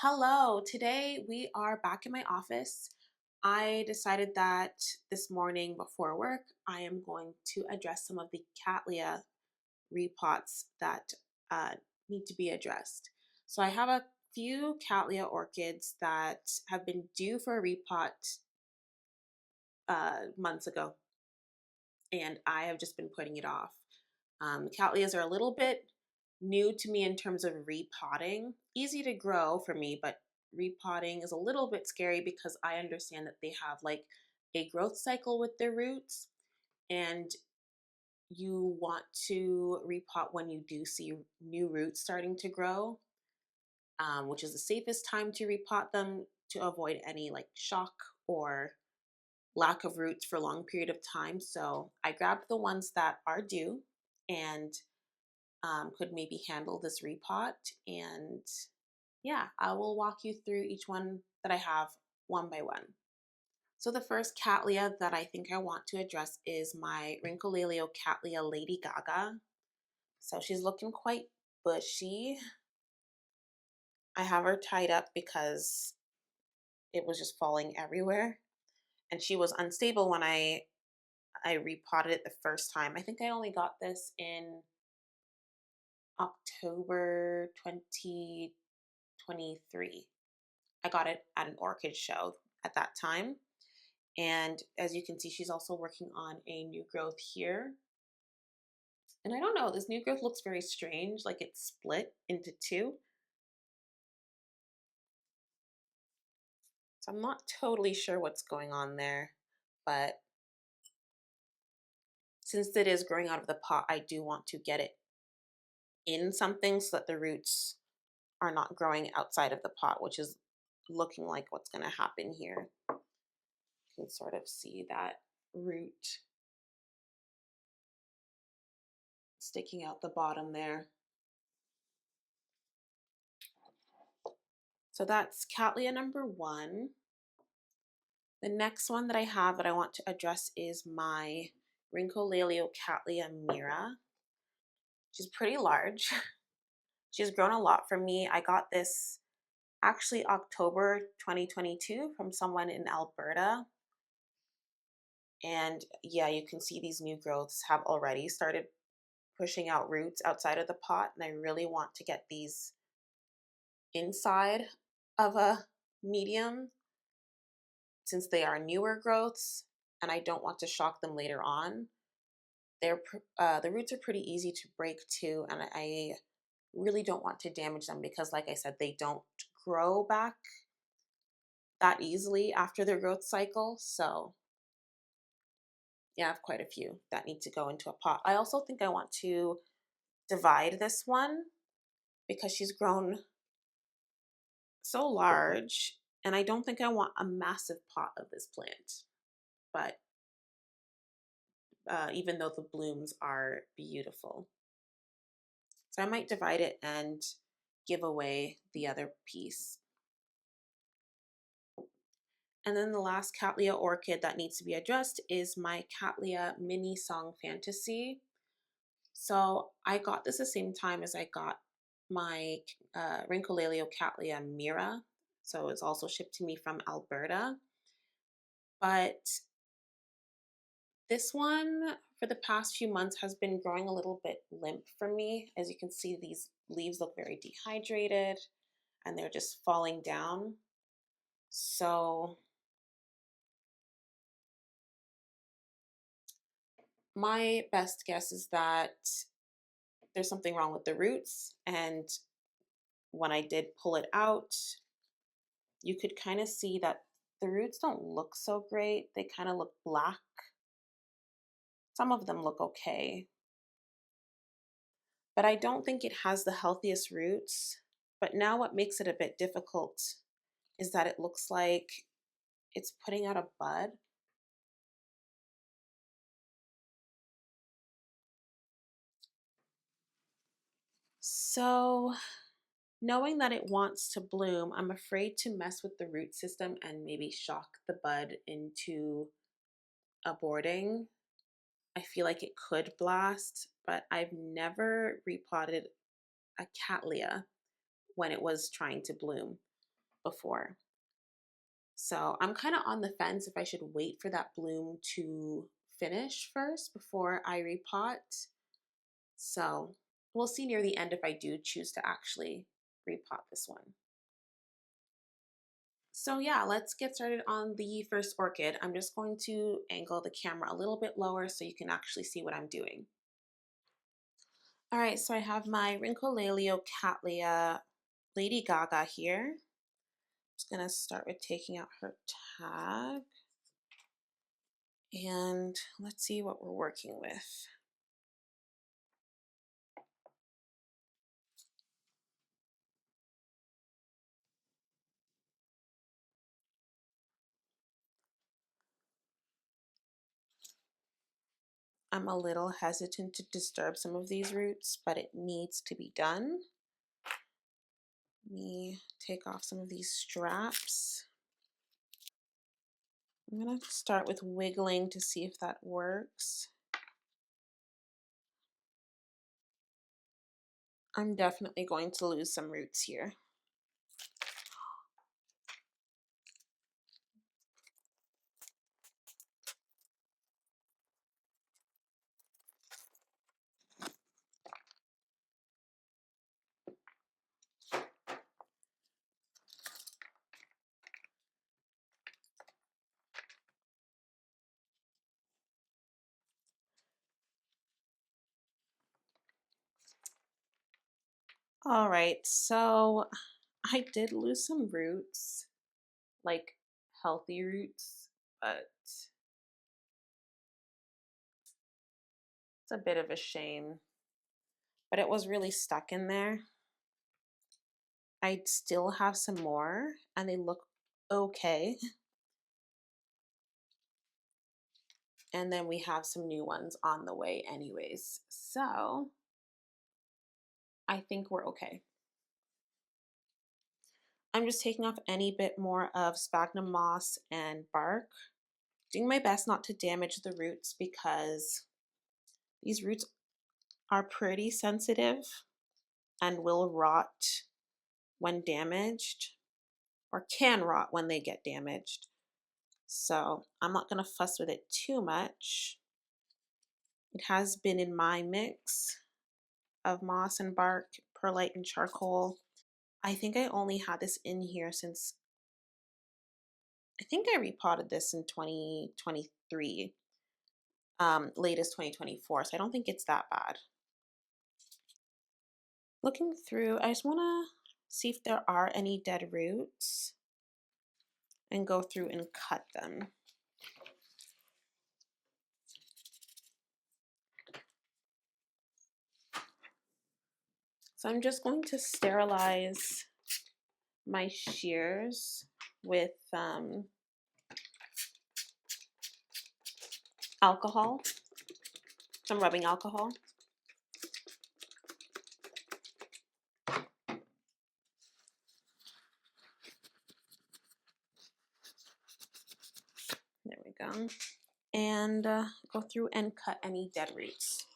Hello, today we are back in my office. I decided that this morning before work, I am going to address some of the cattleya repots that uh, need to be addressed. So I have a few cattleya orchids that have been due for a repot months ago, and I have just been putting it off. Cattleyas are a little bit new to me in terms of repotting. Easy to grow for me, but repotting is a little bit scary because I understand that they have like a growth cycle with their roots, and you want to repot when you do see new roots starting to grow, which is the safest time to repot them to avoid any like shock or lack of roots for a long period of time. So I grabbed the ones that are due and could maybe handle this repot. And yeah, I will walk you through each one that I have one by one. So the first cattleya that I think I want to address is my Rlc Lady Gaga. So she's looking quite bushy. I have her tied up because it was just falling everywhere. And she was unstable when I repotted it the first time. I think I only got this in October 2023. I got it at an orchid show at that time. And as you can see, she's also working on a new growth here. And I don't know, this new growth looks very strange, like it's split into two. So I'm not totally sure what's going on there, but since it is growing out of the pot, I do want to get it in something so that the roots are not growing outside of the pot, which is looking like what's going to happen here. You can sort of see that root sticking out the bottom there. So that's cattleya number one. The next one that I have that I want to address is my Rlc Cattleya Mira. She's pretty large. She's grown a lot for me. I got this actually October 2022 from someone in Alberta. And yeah, you can see these new growths have already started pushing out roots outside of the pot. And I really want to get these inside of a medium since they are newer growths and I don't want to shock them later on. The roots are pretty easy to break too, and I really don't want to damage them because, like I said, they don't grow back that easily after their growth cycle. So yeah, I have quite a few that need to go into a pot. I also think I want to divide this one because she's grown so large, and I don't think I want a massive pot of this plant. But even though the blooms are beautiful. So I might divide it and give away the other piece. And then the last cattleya orchid that needs to be addressed is my Cattleya Mini Song Fantasy. So I got this the same time as I got my Rlc Cattleya Mira. So it's also shipped to me from Alberta. But this one for the past few months has been growing a little bit limp for me. As you can see, these leaves look very dehydrated and they're just falling down. So my best guess is that there's something wrong with the roots. And when I did pull it out, you could kind of see that the roots don't look so great. They kind of look black. Some of them look okay. But I don't think it has the healthiest roots. But now what makes it a bit difficult is that it looks like it's putting out a bud. So knowing that it wants to bloom, I'm afraid to mess with the root system and maybe shock the bud into aborting. I feel like it could blast, but I've never repotted a cattleya when it was trying to bloom. before. So I'm kind of on the fence if I should wait for that bloom to finish first before I repot. So we'll see near the end if I do choose to actually repot this one. So yeah, let's get started on the first orchid. I'm just going to angle the camera a little bit lower so you can actually see what I'm doing. All right, so I have my Rlc Lady Gaga here. I'm just gonna start with taking out her tag. And let's see what we're working with. I'm a little hesitant to disturb some of these roots, but it needs to be done. Let me take off some of these straps. I'm gonna start with wiggling to see if that works. I'm definitely going to lose some roots here. All right, so I did lose some roots, like healthy roots, but it's a bit of a shame. But it was really stuck in there. I still have some more and they look okay. And then we have some new ones on the way anyways. So I think we're okay. I'm just taking off any bit more of sphagnum moss and bark. Doing my best not to damage the roots because these roots are pretty sensitive and will rot when damaged, or can rot when they get damaged. So I'm not going to fuss with it too much. It has been in my mix of moss and bark, perlite and charcoal. I think I only had this in here since I think I repotted this in 2023, latest 2024. So I don't think it's that bad. Looking through, I just want to see if there are any dead roots and go through and cut them. So I'm just going to sterilize my shears with alcohol, some rubbing alcohol. There we go. And go through and cut any dead roots.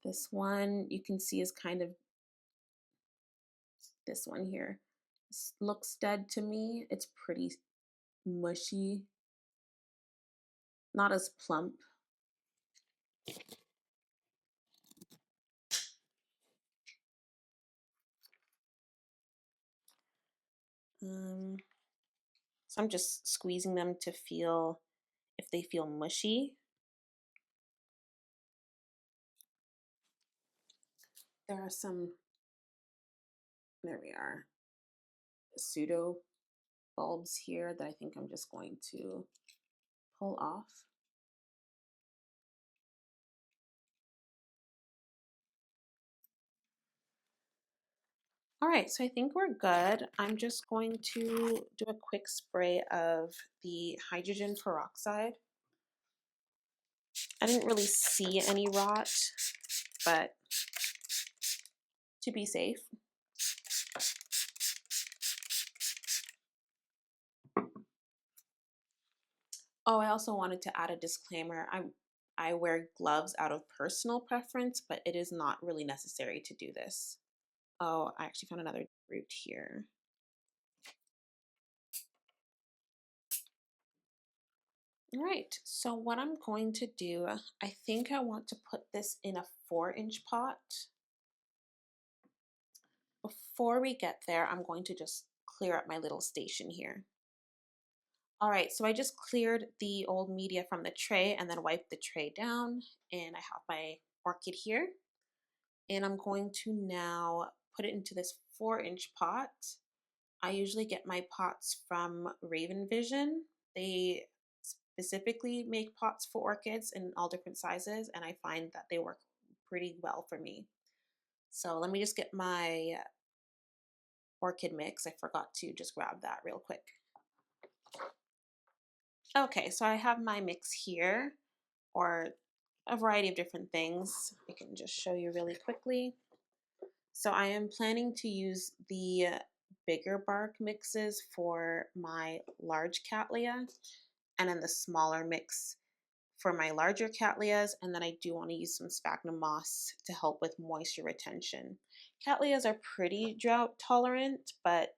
This one you can see is kind of, this one here, this looks dead to me. It's pretty mushy, not as plump. So I'm just squeezing them to feel if they feel mushy. There are some, there we are, pseudo bulbs here that I think I'm just going to pull off. All right, so I think we're good. I'm just going to do a quick spray of the hydrogen peroxide. I didn't really see any rot, but to be safe. Oh, I also wanted to add a disclaimer. I wear gloves out of personal preference, but it is not really necessary to do this. Oh, I actually found another root here. All right, so what I'm going to do, I think I want to put this in a 4-inch pot. Before we get there, I'm going to just clear up my little station here. All right, so I just cleared the old media from the tray and then wiped the tray down, and I have my orchid here. And I'm going to now put it into this 4-inch pot. I usually get my pots from Raven Vision. They specifically make pots for orchids in all different sizes, and I find that they work pretty well for me. So let me just get my orchid mix. I forgot to just grab that real quick. Okay, so I have my mix here, or a variety of different things. I can just show you really quickly. So I am planning to use the bigger bark mixes for my large cattleya, and then the smaller mix for my larger cattleyas, and then I do want to use some sphagnum moss to help with moisture retention. Cattleyas are pretty drought tolerant, but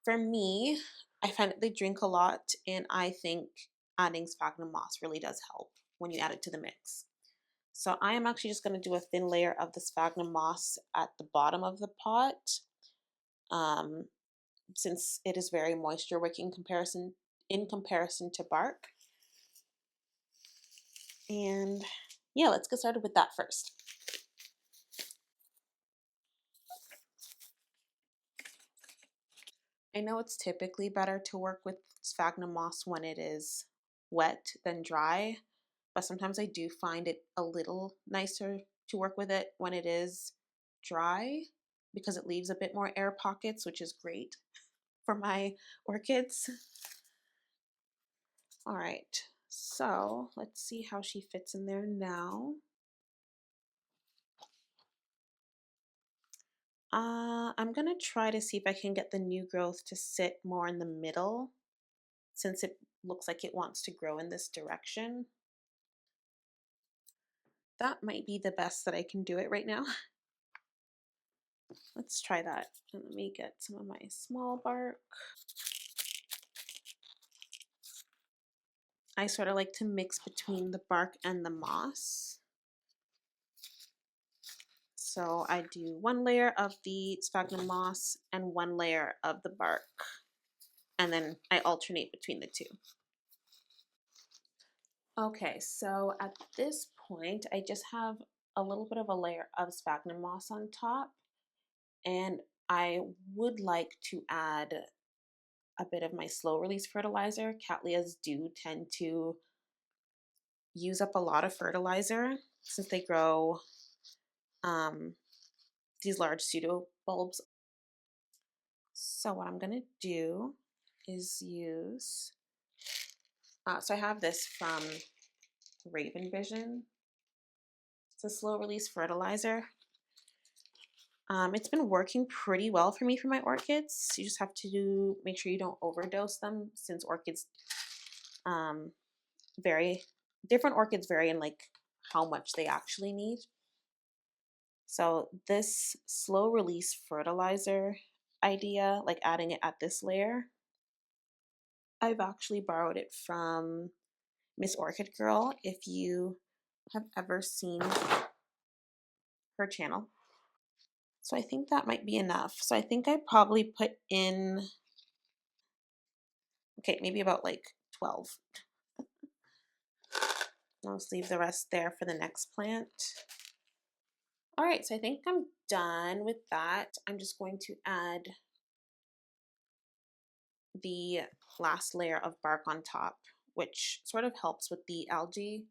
for me, I find that they drink a lot, and I think adding sphagnum moss really does help when you add it to the mix. So I am actually just going to do a thin layer of the sphagnum moss at the bottom of the pot, um, since it is very moisture wicking in comparison to bark. And yeah, let's get started with that first. I know it's typically better to work with sphagnum moss when it is wet than dry, but sometimes I do find it a little nicer to work with it when it is dry because it leaves a bit more air pockets, which is great for my orchids. All right, so let's see how she fits in there now. I'm gonna try to see if I can get the new growth to sit more in the middle since it looks like it wants to grow in this direction. That might be the best that I can do it right now. Let's try that. And let me get some of my small bark. I sort of like to mix between the bark and the moss. So I do one layer of the sphagnum moss and one layer of the bark. And then I alternate between the two. Okay, so at this point, I just have a little bit of a layer of sphagnum moss on top. And I would like to add a bit of my slow release fertilizer. Cattleyas do tend to use up a lot of fertilizer since they grow these large pseudo bulbs. So what I'm gonna do is use, so I have this from Raven Vision. It's a slow release fertilizer. It's been working pretty well for me for my orchids. You just have to make sure you don't overdose them since orchids different orchids vary in like how much they actually need. So this slow release fertilizer idea, like adding it at this layer, I've actually borrowed it from Miss Orchid Girl. If you have ever seen her channel. So I think that might be enough. So I think I probably put in, okay, maybe about like 12. I'll just leave the rest there for the next plant. All right, so I think I'm done with that. I'm just going to add the last layer of bark on top, which sort of helps with the algae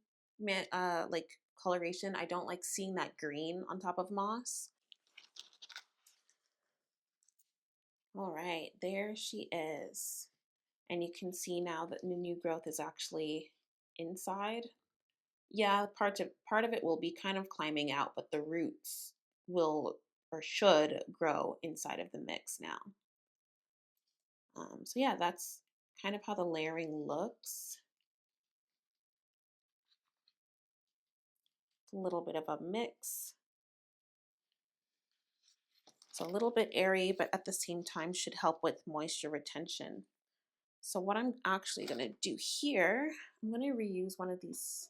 like coloration. I don't like seeing that green on top of moss. All right, there she is. And you can see now that the new growth is actually inside. Yeah, part of it will be kind of climbing out, but the roots will or should grow inside of the mix now. So yeah, that's kind of how the layering looks. a little bit of a mix. It's a little bit airy, but at the same time should help with moisture retention. So what I'm actually going to do here, I'm going to reuse one of these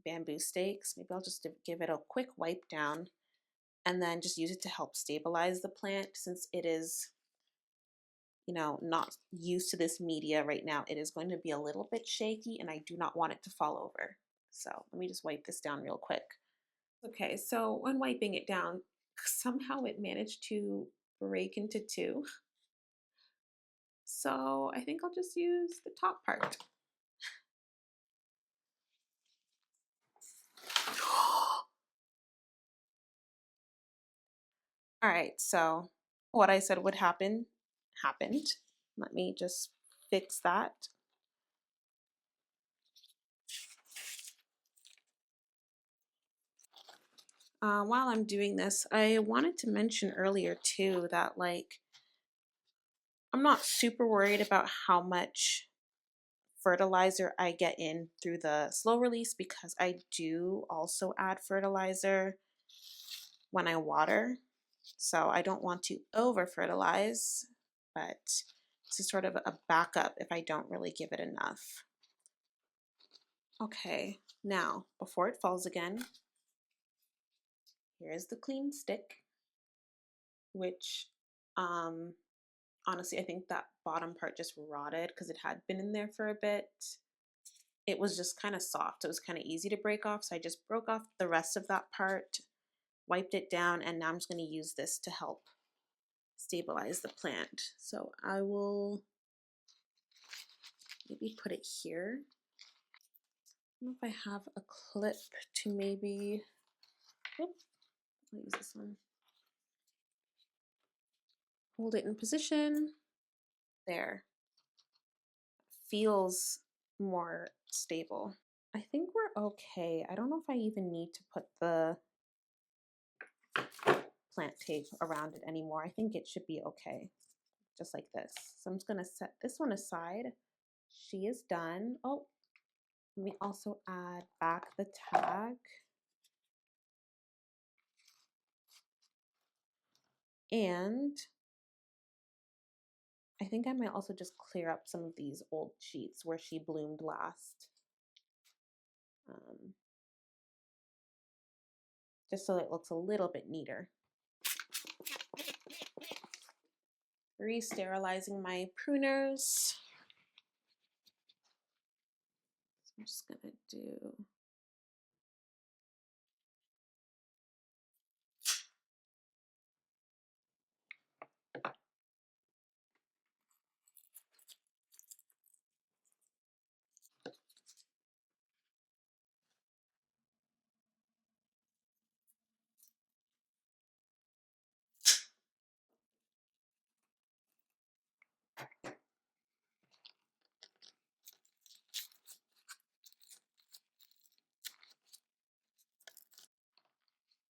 bamboo stakes. Maybe I'll just give it a quick wipe down and then just use it to help stabilize the plant since it is, you know, not used to this media right now. It is going to be a little bit shaky and I do not want it to fall over. So let me just wipe this down real quick. Okay, so when wiping it down, somehow it managed to break into two. So I think I'll just use the top part. All right, so what I said would happen, happened. Let me just fix that. While I'm doing this, I wanted to mention earlier too that like, I'm not super worried about how much fertilizer I get in through the slow release because I do also add fertilizer when I water. So I don't want to over fertilize, but this is sort of a backup if I don't really give it enough. Okay, now before it falls again, here's the clean stick, which honestly I think that bottom part just rotted because it had been in there for a bit. It was just kind of soft. It was kind of easy to break off. So I just broke off the rest of that part, wiped it down, and now I'm just going to use this to help stabilize the plant. So I will maybe put it here. I don't know if I have a clip to maybe, oops, I'll use this one. Hold it in position. There. Feels more stable. I think we're okay. I don't know if I even need to put the plant tape around it anymore. I think it should be okay, just like this. So I'm just gonna set this one aside. She is done. Oh, let me also add back the tag. And I think I might also just clear up some of these old sheets where she bloomed last. Just so it looks a little bit neater. Re-sterilizing my pruners. So I'm just gonna do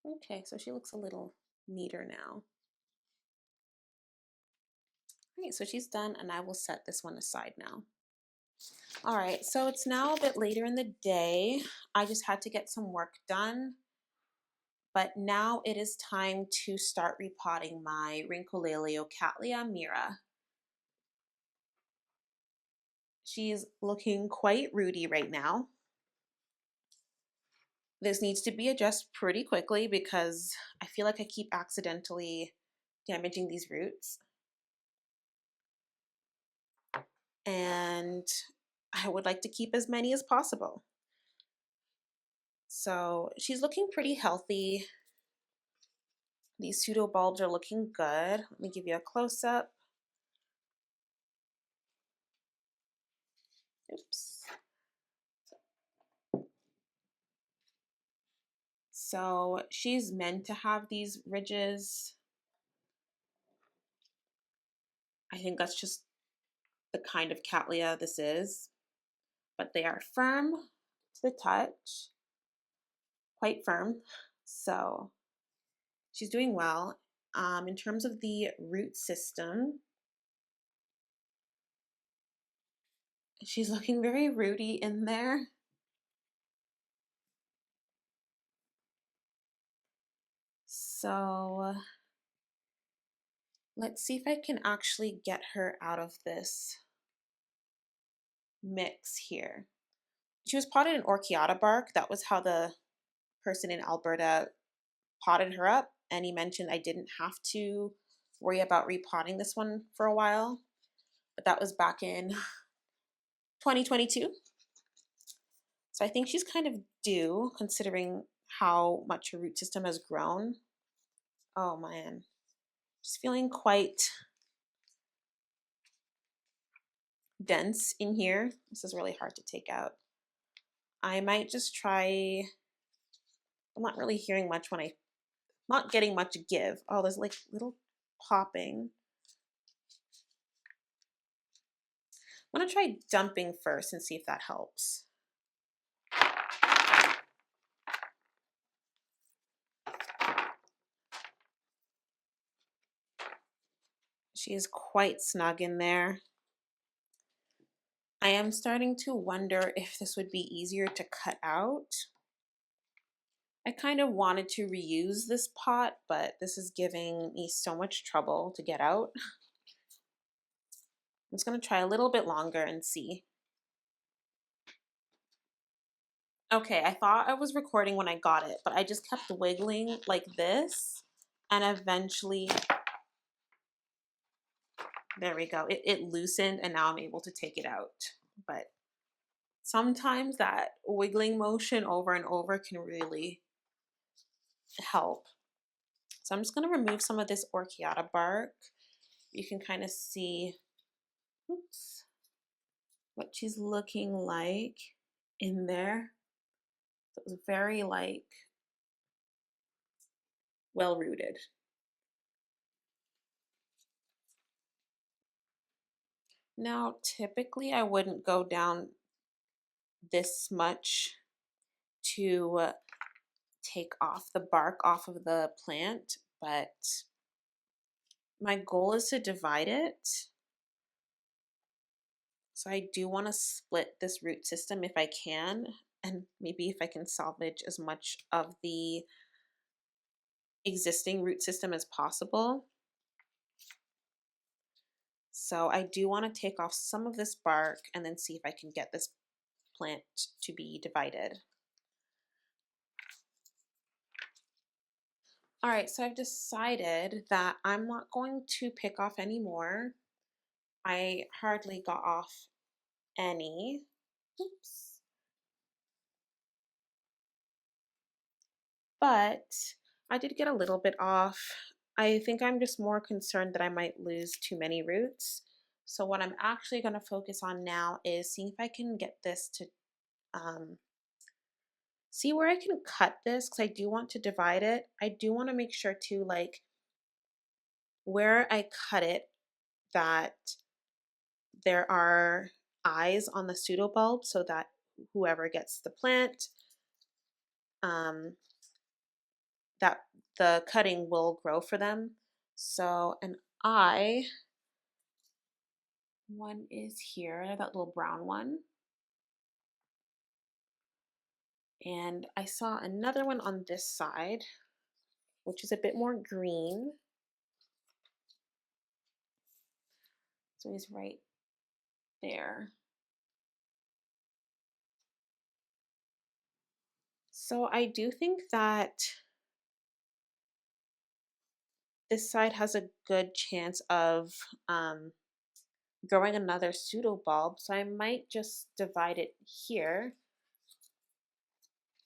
okay, so she looks a little neater now. All right, so she's done and I will set this one aside now. All right, so it's now a bit later in the day. I just had to get some work done, but now it is time to start repotting my Rlc Mira. She's looking quite rooty right now. This needs to be addressed pretty quickly because I feel like I keep accidentally damaging these roots. And I would like to keep as many as possible. So she's looking pretty healthy. These pseudo bulbs are looking good. Let me give you a close-up. Oops. So she's meant to have these ridges. I think that's just the kind of cattleya this is, but they are firm to the touch, quite firm. So she's doing well. In terms of the root system, she's looking very rooty in there. So let's see if I can actually get her out of this mix here. She was potted in orchiata bark. That was how the person in Alberta potted her up. And he mentioned I didn't have to worry about repotting this one for a while. But that was back in 2022. So I think she's kind of due considering how much her root system has grown. Oh man, she's feeling quite dense in here. This is really hard to take out. I might just try, I'm not really hearing much when not getting much give. Oh, there's like little popping. I'm gonna try dumping first and see if that helps. She is quite snug in there. I am starting to wonder if this would be easier to cut out. I kind of wanted to reuse this pot, but this is giving me so much trouble to get out. I'm just gonna try a little bit longer and see. Okay, I thought I was recording when I got it, but I just kept wiggling like this, and eventually, there we go. It loosened, and now I'm able to take it out. But sometimes that wiggling motion over and over can really help. So I'm just going to remove some of this orchiata bark. You can kind of see, oops, what she's looking like in there. So it was very like well rooted. Now, typically I wouldn't go down this much to take off the bark off of the plant, but my goal is to divide it. So I do want to split this root system if I can, and maybe if I can salvage as much of the existing root system as possible. So I do want to take off some of this bark and then see if I can get this plant to be divided. All right, so I've decided that I'm not going to pick off any more. I hardly got off any. Oops. But I did get a little bit off. I think I'm just more concerned that I might lose too many roots. So what I'm actually going to focus on now is seeing if I can get this to see where I can cut this, because I do want to divide it. I do want to make sure to, like, where I cut it, that there are eyes on the pseudobulb so that whoever gets the plant, that the cutting will grow for them. So an eye, one is here, that little brown one. And I saw another one on this side, which is a bit more green. So he's right there. So I do think that this side has a good chance of growing another pseudobulb. So I might just divide it here,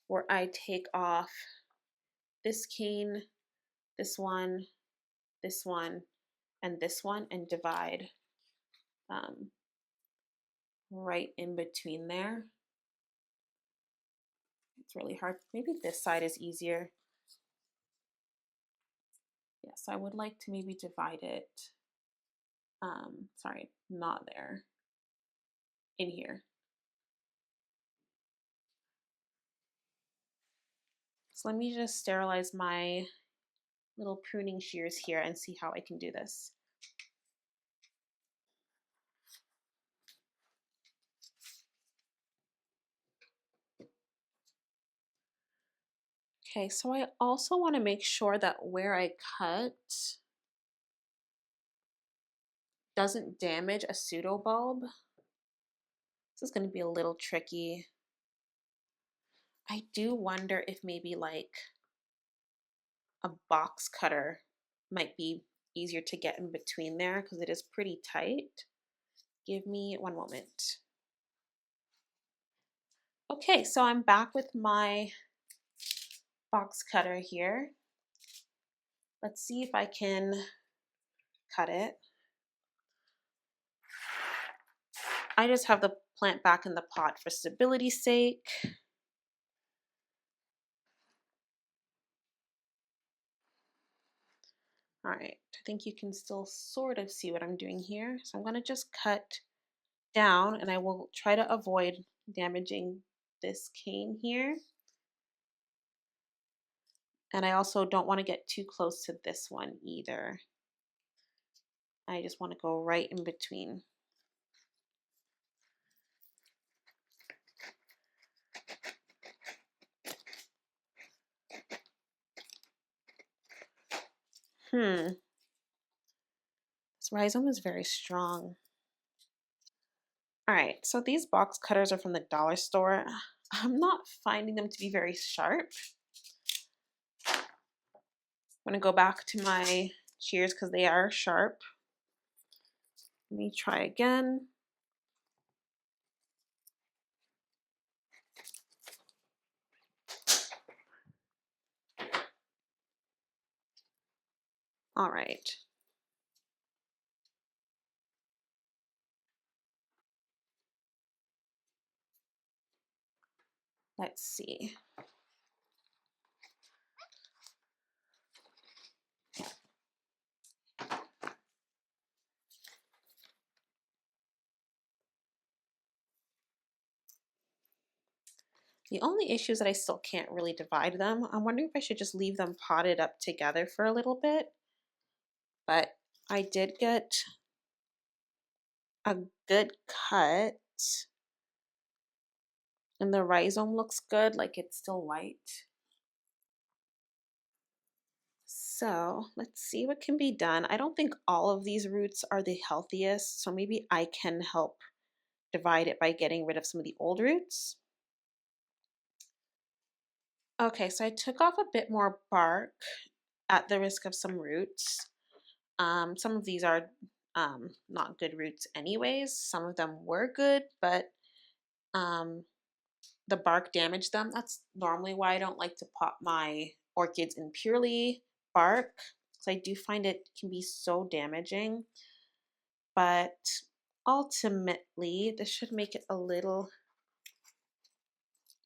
where I take off this cane, this one, and this one, and divide right in between there. It's really hard. Maybe this side is easier. Yes, I would like to maybe divide it. Sorry, not there. In here. So let me just sterilize my little pruning shears here and see how I can do this. Okay, so I also want to make sure that where I cut doesn't damage a pseudo bulb. This is going to be a little tricky. I do wonder if maybe like a box cutter might be easier to get in between there because it is pretty tight. Give me one moment. Okay, so I'm back with my box cutter here. Let's see if I can cut it. I just have the plant back in the pot for stability's sake. All right, I think you can still sort of see what I'm doing here. So I'm going to just cut down and I will try to avoid damaging this cane here. And I also don't want to get too close to this one either. I just want to go right in between. This rhizome is very strong. All right, so these box cutters are from the dollar store. I'm not finding them to be very sharp. I'm gonna go back to my shears because they are sharp. Let me try again. All right. Let's see. The only issue is that I still can't really divide them. I'm wondering if I should just leave them potted up together for a little bit. But I did get a good cut. And the rhizome looks good, like it's still white. So let's see what can be done. I don't think all of these roots are the healthiest, so maybe I can help divide it by getting rid of some of the old roots. Okay, so I took off a bit more bark at the risk of some roots. Some of these are not good roots anyways. Some of them were good, but the bark damaged them. That's normally why I don't like to pot my orchids in purely bark, because I do find it can be so damaging. But ultimately, this should make it a little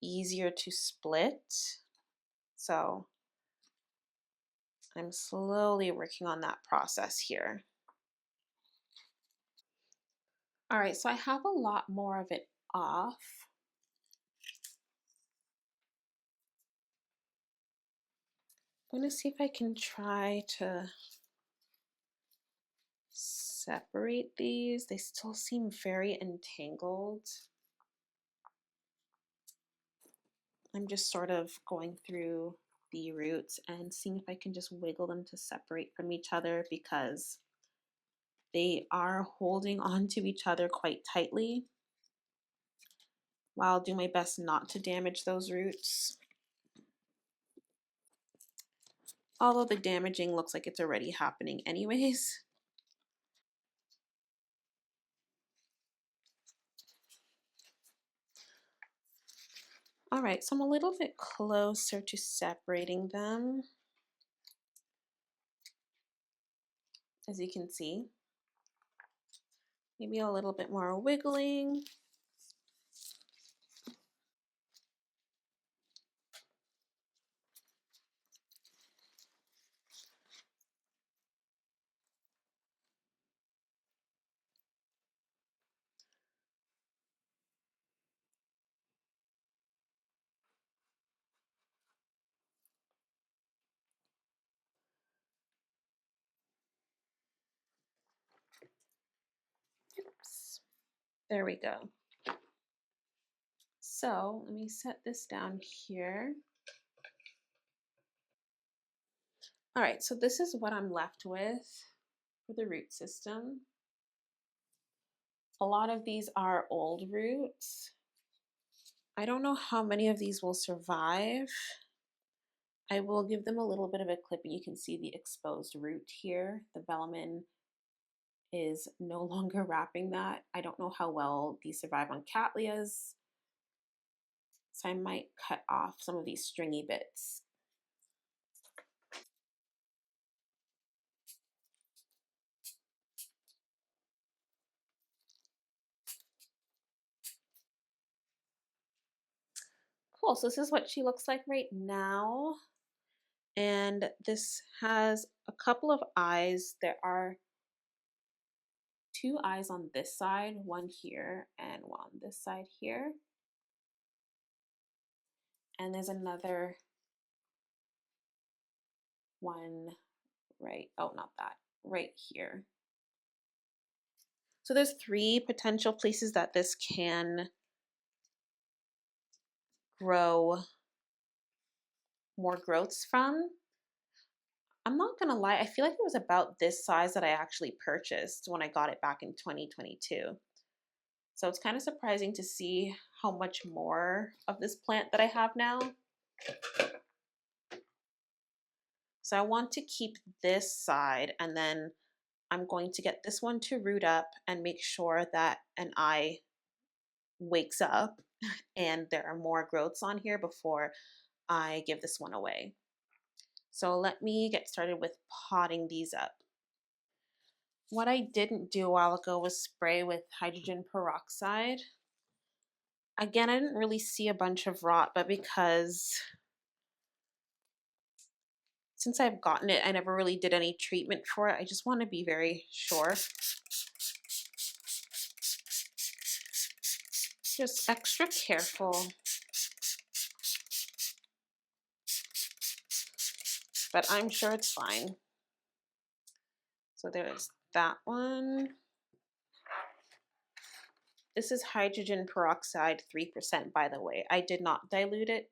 easier to split. So I'm slowly working on that process here. All right, so I have a lot more of it off. I'm going to see if I can try to separate these. They still seem very entangled. I'm just sort of going through the roots and seeing if I can just wiggle them to separate from each other because they are holding on to each other quite tightly. While I'll do my best not to damage those roots. Although the damaging looks like it's already happening anyways. All right, so I'm a little bit closer to separating them, as you can see. Maybe a little bit more wiggling. Oops. There we go. So let me set this down here. All right, so this is what I'm left with for the root system. A lot of these are old roots. I don't know how many of these will survive. I will give them a little bit of a clip and you can see the exposed root here. The velamin is no longer wrapping that. I don't know how well these survive on cattleyas, so I might cut off some of these stringy bits. Cool, so this is what she looks like right now. And this has a couple of eyes. There are 2 eyes on this side, one here and one on this side here. And there's another one right, oh, not that, right here. So there's 3 potential places that this can grow more growths from. I'm not gonna lie, I feel like it was about this size that I actually purchased when I got it back in 2022. So it's kind of surprising to see how much more of this plant that I have now. So I want to keep this side, and then I'm going to get this one to root up and make sure that an eye wakes up and there are more growths on here before I give this one away. So let me get started with potting these up. What I didn't do a while ago was spray with hydrogen peroxide. Again, I didn't really see a bunch of rot, but because since I've gotten it, I never really did any treatment for it. I just want to be very sure. Just extra careful. But I'm sure it's fine. So there's that one. This is hydrogen peroxide 3%, by the way. I did not dilute it.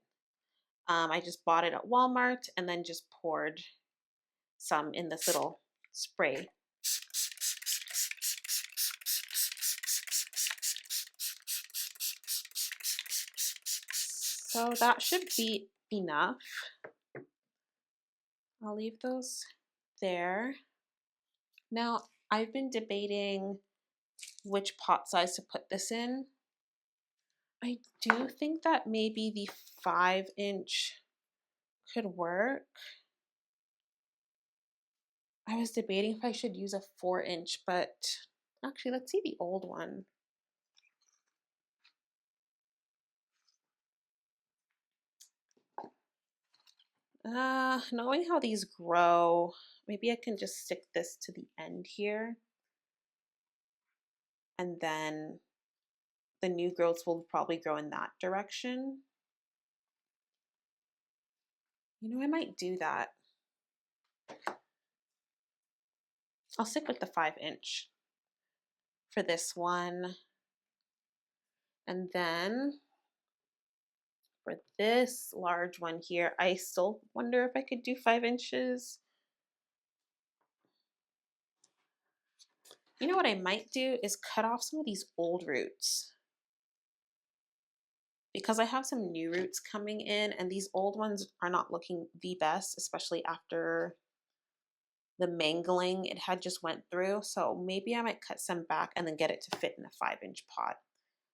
I just bought it at Walmart and then just poured some in this little spray. So that should be enough. I'll leave those there. Now, I've been debating which pot size to put this in. I do think that maybe the 5-inch could work. I was debating if I should use a 4-inch, but actually, let's see the old one. Knowing how these grow, maybe I can just stick this to the end here. And then the new growths will probably grow in that direction. You know, I might do that. I'll stick with the 5-inch for this one. And then for this large one here, I still wonder if I could do 5 inches. You know what I might do is cut off some of these old roots, because I have some new roots coming in and these old ones are not looking the best, especially after the mangling it had just went through. So maybe I might cut some back and then get it to fit in a 5-inch pot.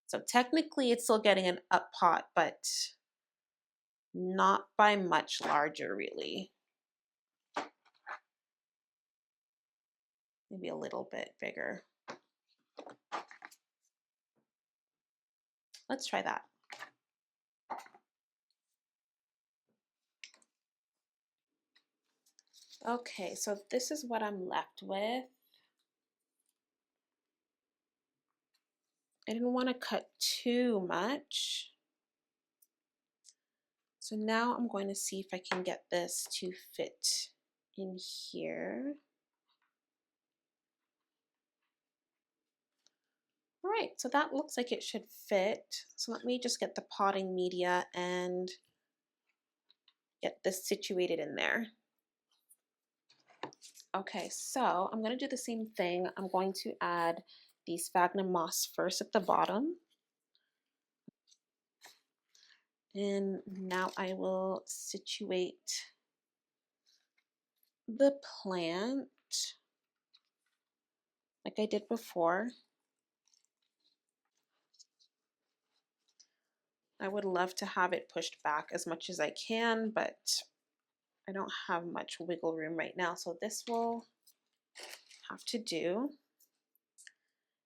So technically it's still getting an up pot, but not by much larger really. Maybe a little bit bigger. Let's try that. Okay, so this is what I'm left with. I didn't want to cut too much. So now I'm going to see if I can get this to fit in here. All right, so that looks like it should fit. So let me just get the potting media and get this situated in there. Okay, so I'm going to do the same thing. I'm going to add the sphagnum moss first at the bottom. And now I will situate the plant like I did before. I would love to have it pushed back as much as I can, but I don't have much wiggle room right now, so this will have to do.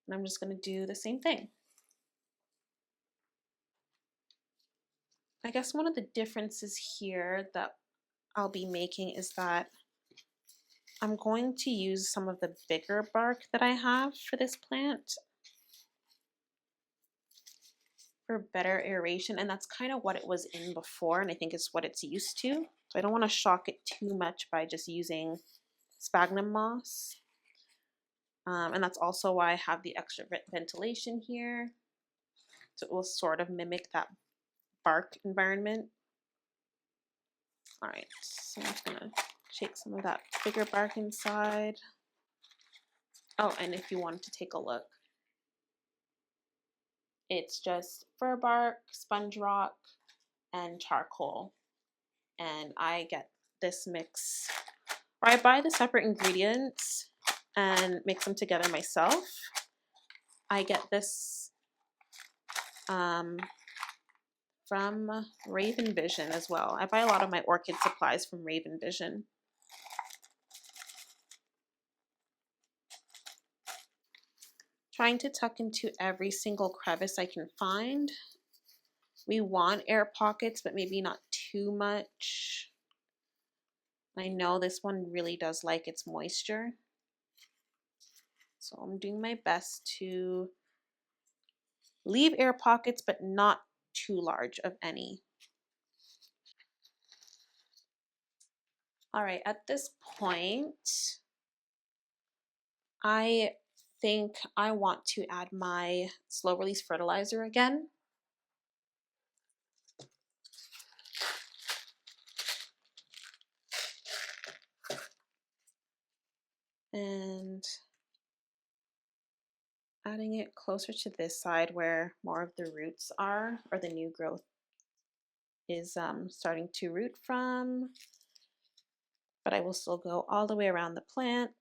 And I'm just going to do the same thing. I guess one of the differences here that I'll be making is that I'm going to use some of the bigger bark that I have for this plant for better aeration, and that's kind of what it was in before, and I think it's what it's used to. So I don't want to shock it too much by just using sphagnum moss. And that's also why I have the extra ventilation here. So it will sort of mimic that bark environment. All right, so I'm just gonna shake some of that bigger bark inside. Oh, and if you wanted to take a look, it's just fir bark, sponge rock, and charcoal. And I get this mix, or I buy the separate ingredients and mix them together myself. I get this from Raven Vision as well. I buy a lot of my orchid supplies from Raven Vision. Trying to tuck into every single crevice I can find. We want air pockets, but maybe not too much. I know this one really does like its moisture. So I'm doing my best to leave air pockets, but not too large of any. All right, at this point, I think I want to add my slow release fertilizer again. And adding it closer to this side where more of the roots are, or the new growth is starting to root from. But I will still go all the way around the plant.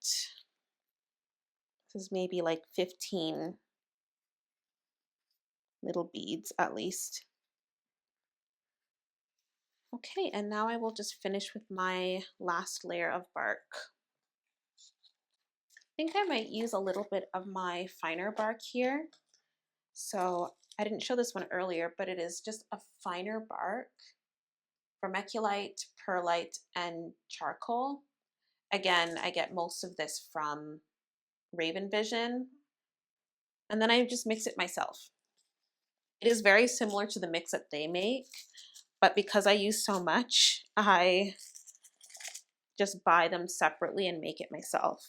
This is maybe like 15 little beads at least. Okay, and now I will just finish with my last layer of bark. I think I might use a little bit of my finer bark here. So I didn't show this one earlier, but it is just a finer bark, vermiculite, perlite, and charcoal. Again, I get most of this from Raven Vision, and then I just mix it myself. It is very similar to the mix that they make, but because I use so much, I just buy them separately and make it myself.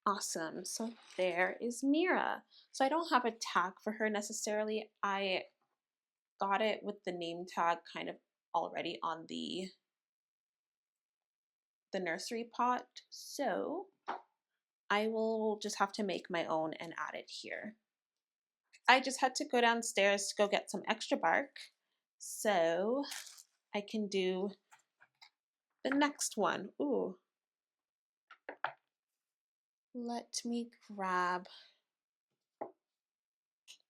Awesome, so there is Mira. So I don't have a tag for her necessarily. I got it with the name tag kind of already on the nursery pot. So I will just have to make my own and add it here. I just had to go downstairs to go get some extra bark so I can do the next one. Ooh. Let me grab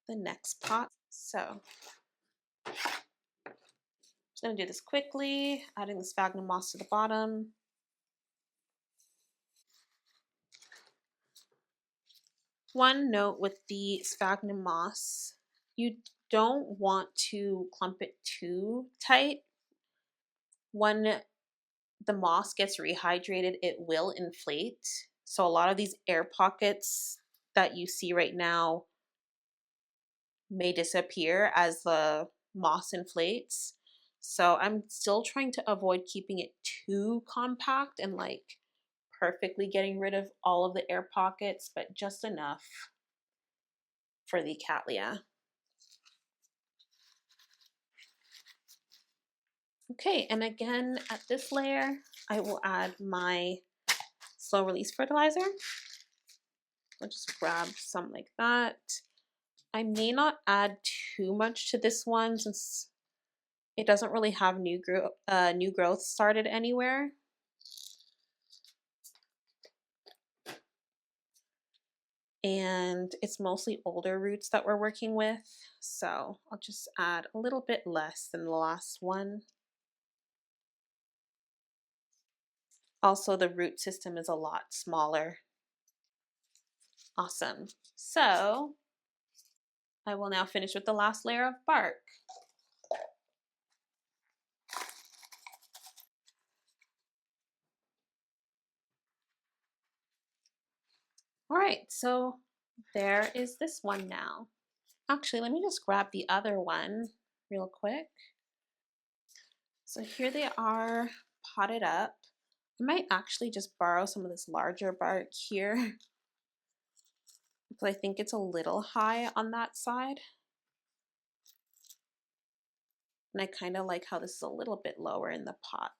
the next pot. So I'm just going to do this quickly, adding the sphagnum moss to the bottom. One note with the sphagnum moss, you don't want to clump it too tight. When the moss gets rehydrated, it will inflate. So a lot of these air pockets that you see right now may disappear as the moss inflates. So I'm still trying to avoid keeping it too compact and like perfectly getting rid of all of the air pockets, but just enough for the cattleya. Okay, and again at this layer, I will add my slow release fertilizer. I'll just grab some like that. I may not add too much to this one since it doesn't really have new growth started anywhere. And it's mostly older roots that we're working with, so I'll just add a little bit less than the last one. Also, the root system is a lot smaller. Awesome. So I will now finish with the last layer of bark. All right, so there is this one now. Actually, let me just grab the other one real quick. So here they are potted up. I might actually just borrow some of this larger bark here because I think it's a little high on that side. And I kind of like how this is a little bit lower in the pot.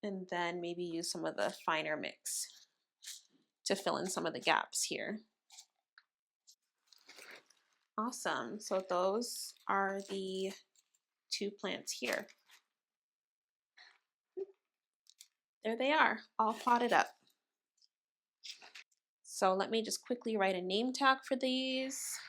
And then maybe use some of the finer mix to fill in some of the gaps here. Awesome. So those are the two plants here. There they are, all potted up. So let me just quickly write a name tag for these.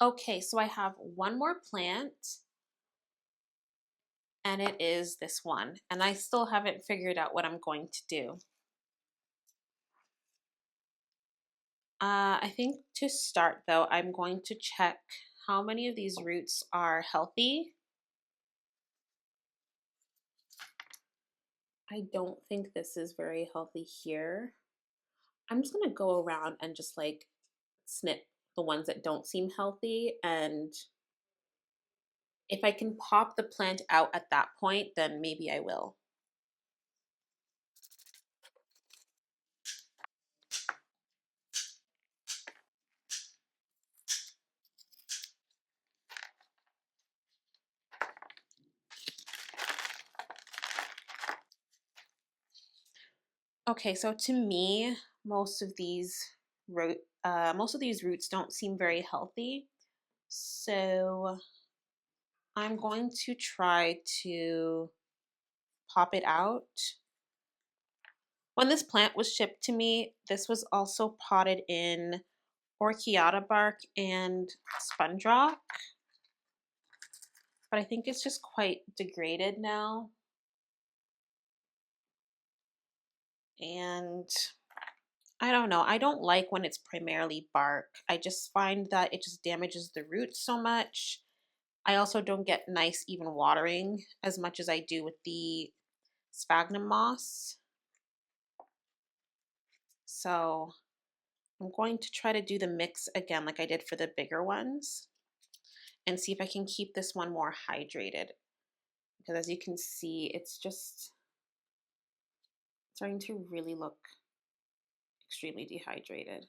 Okay, so I have one more plant, and it is this one. And I still haven't figured out what I'm going to do. I think to start though, I'm going to check how many of these roots are healthy. I don't think this is very healthy here. I'm just gonna go around and just like snip the ones that don't seem healthy, and if I can pop the plant out at that point, then maybe I will. Okay, so to me, most of these roots don't seem very healthy. So I'm going to try to pop it out. When this plant was shipped to me, this was also potted in orchiata bark and sponge rock. But I think it's just quite degraded now. And I don't know. I don't like when it's primarily bark. I just find that it just damages the roots so much. I also don't get nice even watering as much as I do with the sphagnum moss. So I'm going to try to do the mix again like I did for the bigger ones and see if I can keep this one more hydrated. Because as you can see, it's just starting to really look extremely dehydrated.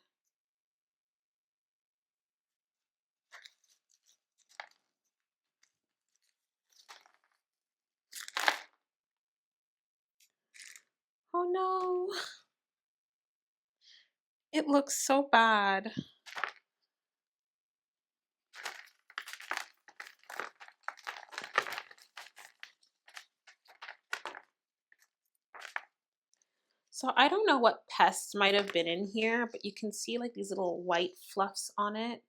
Oh no, it looks so bad. So I don't know what pests might have been in here, but you can see like these little white fluffs on it.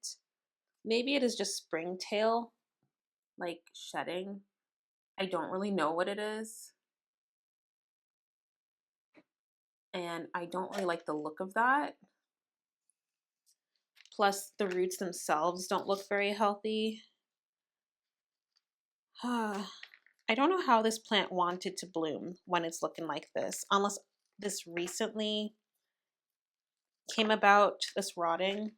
Maybe it is just springtail, like shedding. I don't really know what it is. And I don't really like the look of that. Plus the roots themselves don't look very healthy. I don't know how this plant wanted to bloom when it's looking like this, unless this recently came about, this rotting.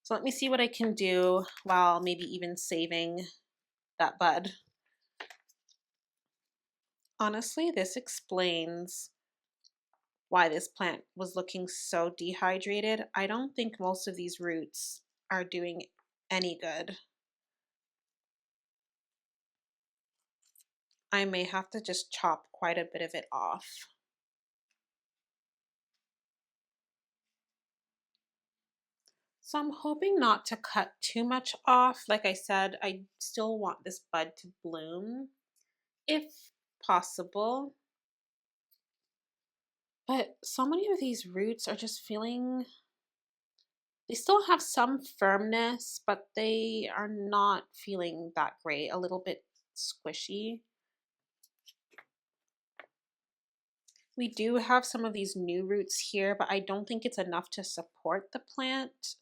So let me see what I can do while maybe even saving that bud. Honestly, this explains why this plant was looking so dehydrated. I don't think most of these roots are doing any good. I may have to just chop quite a bit of it off. So I'm hoping not to cut too much off. Like I said, I still want this bud to bloom if possible. But so many of these roots are just feeling, they still have some firmness, but they are not feeling that great, a little bit squishy. We do have some of these new roots here, but I don't think it's enough to support the plant.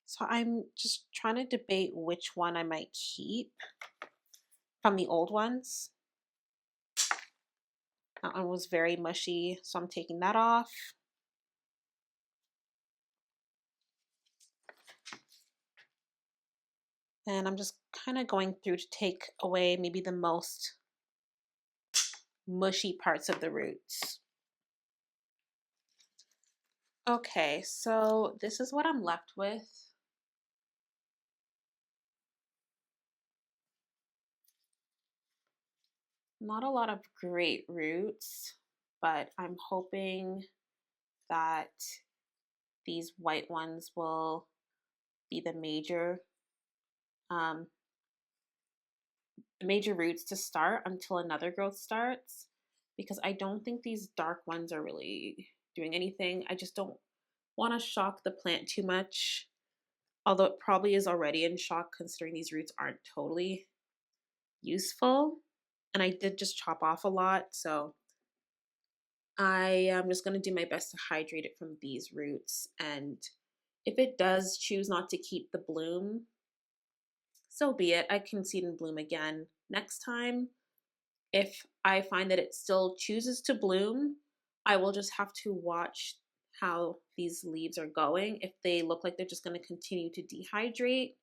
So I'm just trying to debate which one I might keep from the old ones. That one was very mushy, so I'm taking that off. And I'm just kind of going through to take away maybe the most mushy parts of the roots. Okay, so this is what I'm left with. Not a lot of great roots, but I'm hoping that these white ones will be the um, major roots to start until another growth starts, because I don't think these dark ones are really doing anything. I just don't want to shock the plant too much, although it probably is already in shock considering these roots aren't totally useful. And I did just chop off a lot, so I am just going to do my best to hydrate it from these roots. And if it does choose not to keep the bloom, so be it. I can seed and bloom again next time. If I find that it still chooses to bloom, I will just have to watch how these leaves are going. If they look like they're just going to continue to dehydrate,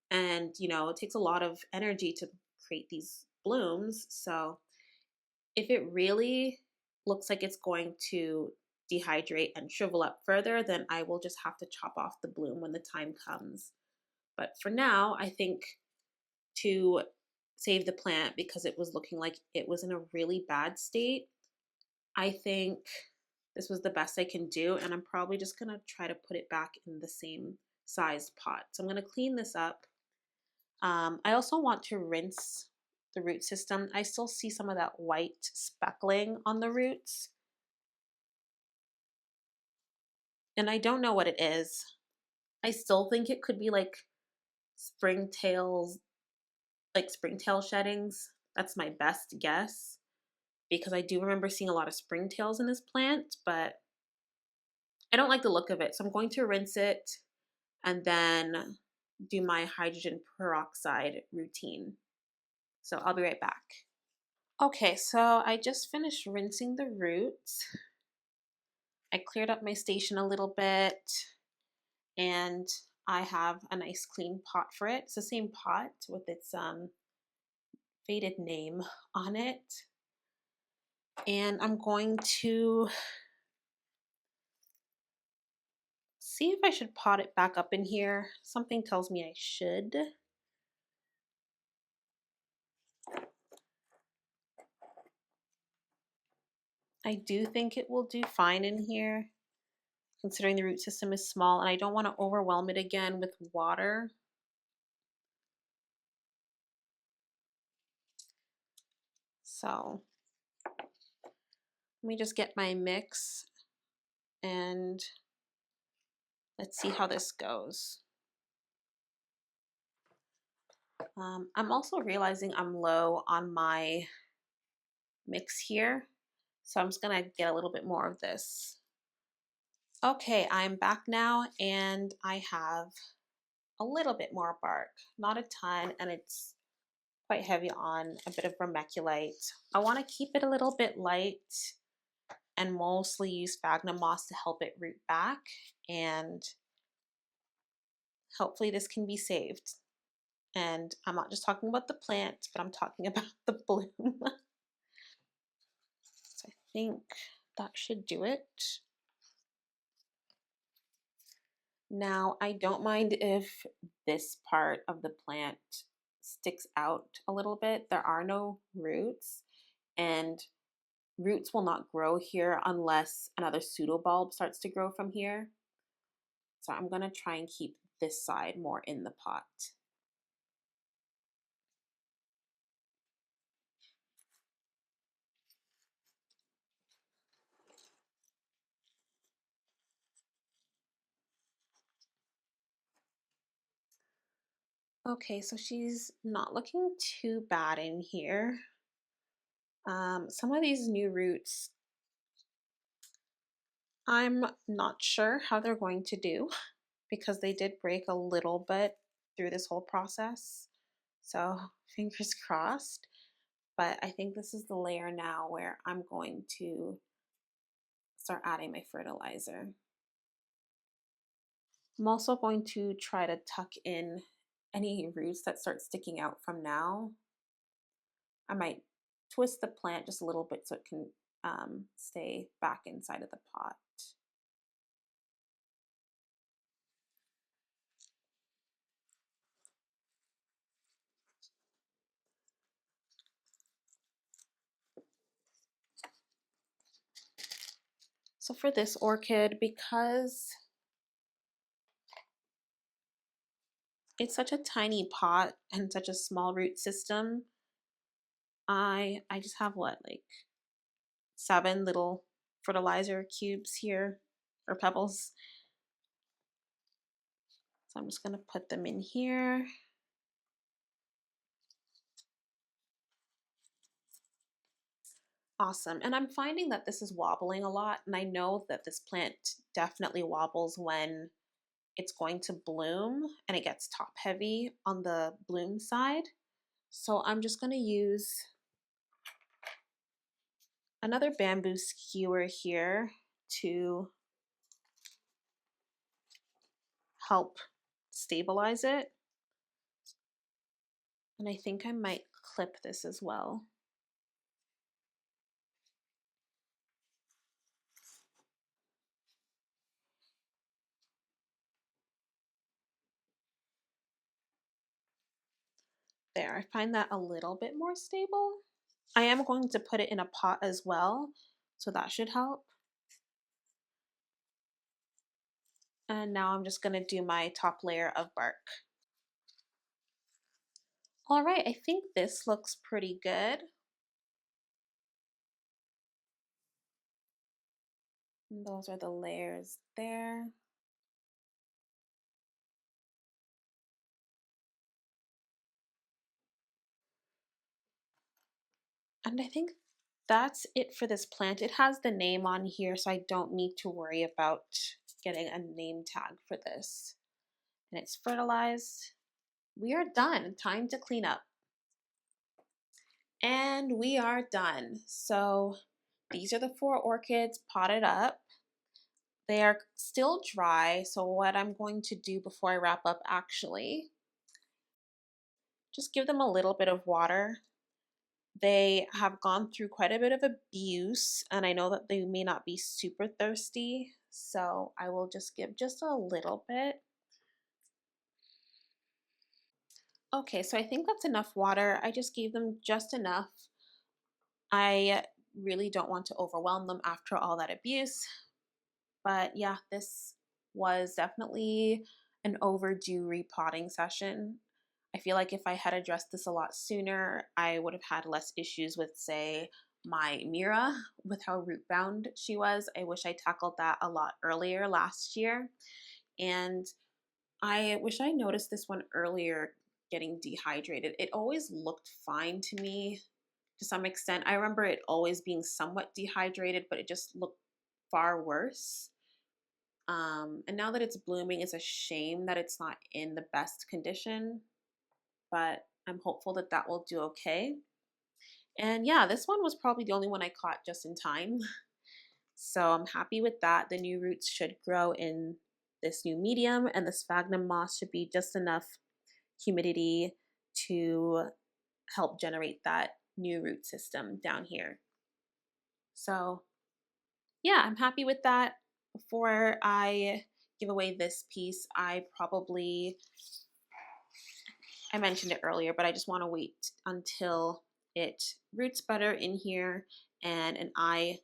and it takes a lot of energy to create these blooms. So if it really looks like it's going to dehydrate and shrivel up further, then I will just have to chop off the bloom when the time comes. But for now, I think to save the plant, because it was looking like it was in a really bad state, I think this was the best I can do, and I'm probably just going to try to put it back in the same sized pot. So I'm going to clean this up. I also want to rinse the root system. I still see some of that white speckling on the roots, and I don't know what it is. I still think it could be like springtails, like springtail sheddings. That's my best guess, because I do remember seeing a lot of springtails in this plant, but I don't like the look of it. So I'm going to rinse it and then do my hydrogen peroxide routine. So I'll be right back. Okay, so I just finished rinsing the roots. I cleared up my station a little bit, and I have a nice clean pot for it. It's the same pot with its faded name on it. And I'm going to see if I should pot it back up in here. Something tells me I should. I do think it will do fine in here, considering the root system is small, and I don't want to overwhelm it again with water. So let me just get my mix and let's see how this goes. I'm also realizing I'm low on my mix here, so I'm just gonna get a little bit more of this. Okay, I'm back now, and I have a little bit more bark, not a ton, and it's quite heavy on a bit of vermiculite. I want to keep it a little bit light and mostly use sphagnum moss to help it root back, and hopefully this can be saved. And I'm not just talking about the plant, but I'm talking about the bloom. So I think that should do it. Now, I don't mind if this part of the plant sticks out a little bit. There are no roots, and roots will not grow here unless another pseudobulb starts to grow from here. So I'm going to try and keep this side more in the pot. Okay, so she's not looking too bad in here. Some of these new roots, I'm not sure how they're going to do because they did break a little bit through this whole process. So fingers crossed. But I think this is the layer now where I'm going to start adding my fertilizer. I'm also going to try to tuck in any roots that start sticking out from now. I might twist the plant just a little bit so it can stay back inside of the pot. So for this orchid, because it's such a tiny pot and such a small root system, I just have what, like 7 little fertilizer cubes here, or pebbles. So I'm just going to put them in here. Awesome. And I'm finding that this is wobbling a lot, and I know that this plant definitely wobbles when it's going to bloom and it gets top heavy on the bloom side. So I'm just going to use another bamboo skewer here to help stabilize it. And I think I might clip this as well. There, I find that a little bit more stable. I am going to put it in a pot as well, so that should help. And now I'm just going to do my top layer of bark. All right, I think this looks pretty good. And those are the layers there. And I think that's it for this plant. It has the name on here, so I don't need to worry about getting a name tag for this. And it's fertilized. We are done. Time to clean up. And we are done. So these are the 4 orchids potted up. They are still dry, so what I'm going to do before I wrap up actually, just give them a little bit of water. They have gone through quite a bit of abuse, and I know that they may not be super thirsty, so I will just give just a little bit. Okay, so I think that's enough water. I just gave them just enough. I really don't want to overwhelm them after all that abuse. But yeah, this was definitely an overdue repotting session. I feel like if I had addressed this a lot sooner, I would have had less issues with, say, my Mira, with how root bound she was. I wish I tackled that a lot earlier last year. And I wish I noticed this one earlier getting dehydrated. It always looked fine to me to some extent. I remember it always being somewhat dehydrated, but it just looked far worse. And now that it's blooming, it's a shame that it's not in the best condition, but I'm hopeful that that will do okay. And yeah, this one was probably the only one I caught just in time. So I'm happy with that. The new roots should grow in this new medium, and the sphagnum moss should be just enough humidity to help generate that new root system down here. So yeah, I'm happy with that. Before I give away this piece, I mentioned it earlier, but I just want to wait until it roots better in here and an eye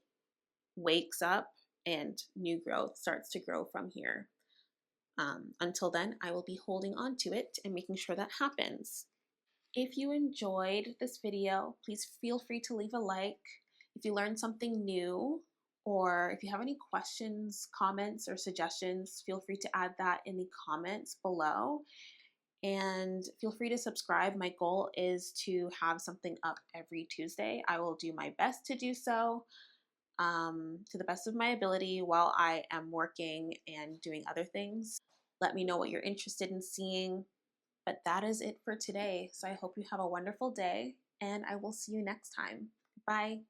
wakes up and new growth starts to grow from here. Until then, I will be holding on to it and making sure that happens. If you enjoyed this video, please feel free to leave a like. If you learned something new, or if you have any questions, comments, or suggestions, feel free to add that in the comments below. And feel free to subscribe. My goal is to have something up every Tuesday. I will do my best to do so to the best of my ability while I am working and doing other things. Let me know what you're interested in seeing. But that is it for today. So I hope you have a wonderful day, and I will see you next time. Bye.